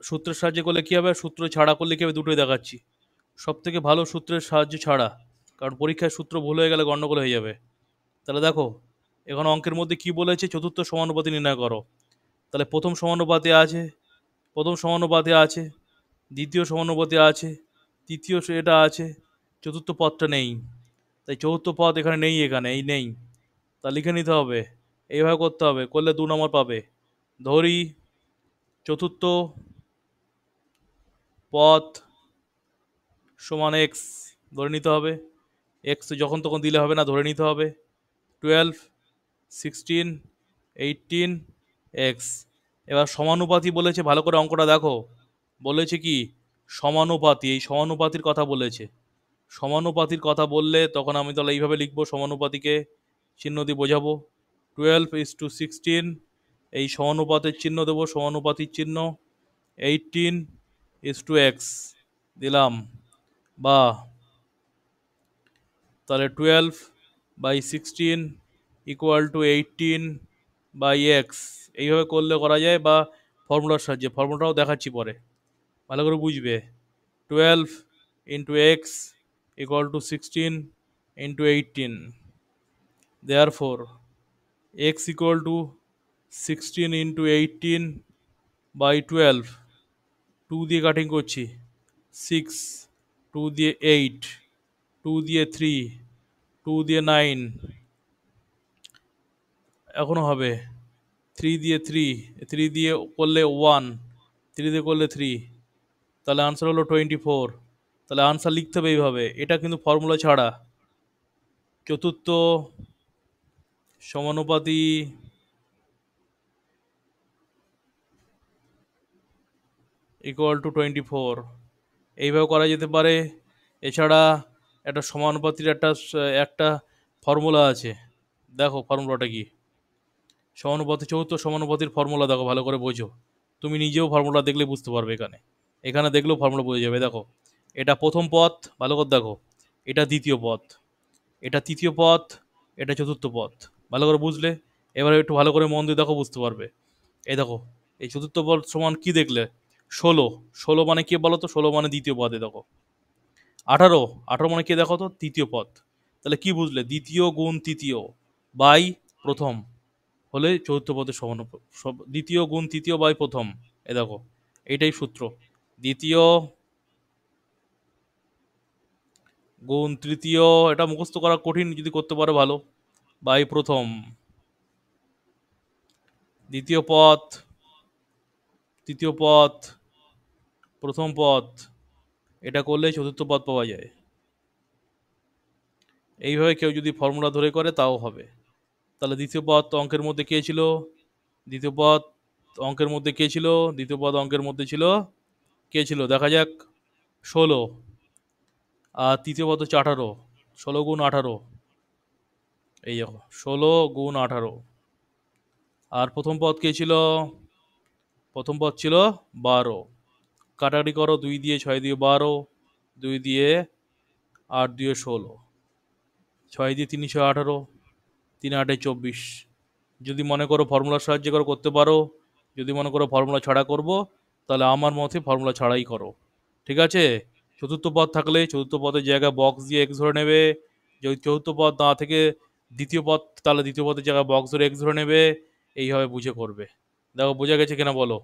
সূত্রের সাহায্যে করলে কি হবে, সূত্র ছাড়া করলে কি হবে, দুটোই দেখাচ্ছি। সব থেকে ভালো সূত্রের সাহায্য ছাড়া, কারণ পরীক্ষায় সূত্র ভুল হয়ে গেলে গন্ডগোল হয়ে যাবে। তাহলে দেখো, এখন অঙ্কের মধ্যে কি বলেছে, চতুর্থ সমানুপাতি নির্ণয় করো। তাহলে প্রথম সমানুপাতে আছে, প্রথম সমানুপাতে আছে, দ্বিতীয় সমানুপাতে আছে, তৃতীয় এটা আছে, চতুর্থ পদটা নেই। তাই চতুর্থ পদ এখানে নেই, এখানে এই নেই। তা লিখে নিতে হবে, এইভাবে করতে হবে, করলে 2 নম্বর পাবে। ধরি চতুর্থ পদ সমান এক্স, ধরে নিতে হবে। এক্স যখন তখন দিলে হবে না, ধরে নিতে হবে। 12, 16, 18 এক্স। এবার সমানুপাতি বলেছে, ভালো করে অঙ্কটা দেখো। বলেছে কি সমানুপাতি, এই সমানুপাতির কথা বলেছে। সমানুপাতির কথা বললে তখন আমি তাহলে এইভাবে লিখবো, সমানুপাতিকে চিহ্ন দিয়ে বোঝাবো। 12:16, এই সমানুপাতের চিহ্ন দেবো, সমানুপাতির চিহ্ন। 18:x দিলাম, বা তাহলে 12/16 = 18/x। এইভাবে করলে করা যায়, বা ফর্মুলার সাহায্যে, ফর্মুলাটাও দেখাচ্ছি পরে, ভালো করে বুঝবে। 12 × x = 16 × 18। Therefore x = 16 × 18/12। 2 দিয়ে কাটিং করছি, 6, 2 দিয়ে 8, 2 দিয়ে 3, 2 দিয়ে 9, এখনো হবে। 3 দিয়ে 3, 3 দিয়ে করলে 1, 3 দিয়ে করলে 3, তাহলে আনসার হলো 24। তাহলে আনসার লিখতে হবে এইভাবে, এটা কিন্তু ফর্মুলা ছাড়া। চতুর্থ সমানুপাতি = 24, এইভাবে করা যেতে পারে। এছাড়া একটা সমানুপাতির একটা একটা ফর্মুলা আছে, দেখো ফর্মুলাটা কি। সমানুপাতি, চতুর্থ সমানুপাতির ফর্মুলা দেখো, ভালো করে বোঝো। তুমি নিজেও ফর্মুলা দেখলে বুঝতে পারবে, এখানে এখানে দেখলেও ফর্মুলা বোঝা যাবে। দেখো, এটা প্রথম পদ, ভালো করে দেখো। এটা দ্বিতীয় পদ, এটা তৃতীয় পদ, এটা চতুর্থ পদ। ভালো করে বুঝলে, এবারে একটু ভালো করে মন দিয়ে দেখো, বুঝতে পারবে। এই দেখো, এই চতুর্থ পদ সমান কি দেখলে, 16। 16 মানে কি বলো তো, 16 মানে দ্বিতীয় পদে। দেখো 18, 18 মানে কি দেখো তো, তৃতীয় পদ। তাহলে কি বুঝলে, দ্বিতীয় গুণ তৃতীয় বাই প্রথম হলে চতুর্থ পদের সমান। দ্বিতীয় গুণ তৃতীয় বাই প্রথম, এ দেখো এইটাই সূত্র। দ্বিতীয় গুণ তৃতীয়, এটা মুখস্থ করা কঠিন, যদি করতে পারো ভালো, বাই প্রথম। দ্বিতীয় পদ, তৃতীয় পদ, প্রথম পদ, এটা করলে চতুর্থ পদ পাওয়া যায়। এইভাবে কেউ যদি ফর্মুলা ধরে করে তাও হবে। তাহলে দ্বিতীয় পদ অঙ্কের মধ্যে কে ছিল, দ্বিতীয় পদ অঙ্কের মধ্যে কে ছিল, দ্বিতীয় পদ অঙ্কের মধ্যে ছিল, কে ছিল দেখা যাক, 16। আর তৃতীয় পদ হচ্ছে 18, 16 গুণ 18, এই দেখো 16 গুণ 18। আর প্রথম পদ কে ছিল, প্রথম পদ ছিল 12। কাটাকাটি করো, 2 দিয়ে 6 দিয়ে 12, 2 দিয়ে 8 দিয়ে 16, 6 দিয়ে 3 6 18, 3 8 24। যদি মনে করো ফর্মুলার সাহায্যে করে করতে পারো, যদি মনে করো ফর্মুলা ছাড়া করব, তাহলে আমার মতে ফর্মুলা ছাড়াই করো, ঠিক আছে। চতুর্থ পদ থাকলে চতুর্থ পদের জায়গায় বক্স দিয়ে এক্স ধরে নেবে। যদি চতুর্থ পদ না থেকে দ্বিতীয় পদ, তাহলে দ্বিতীয় পদের জায়গায় বক্স ধরে এক্স ধরে নেবে। এইভাবে বুঝে করবে। দেখো বোঝা গেছে কিনা বলো।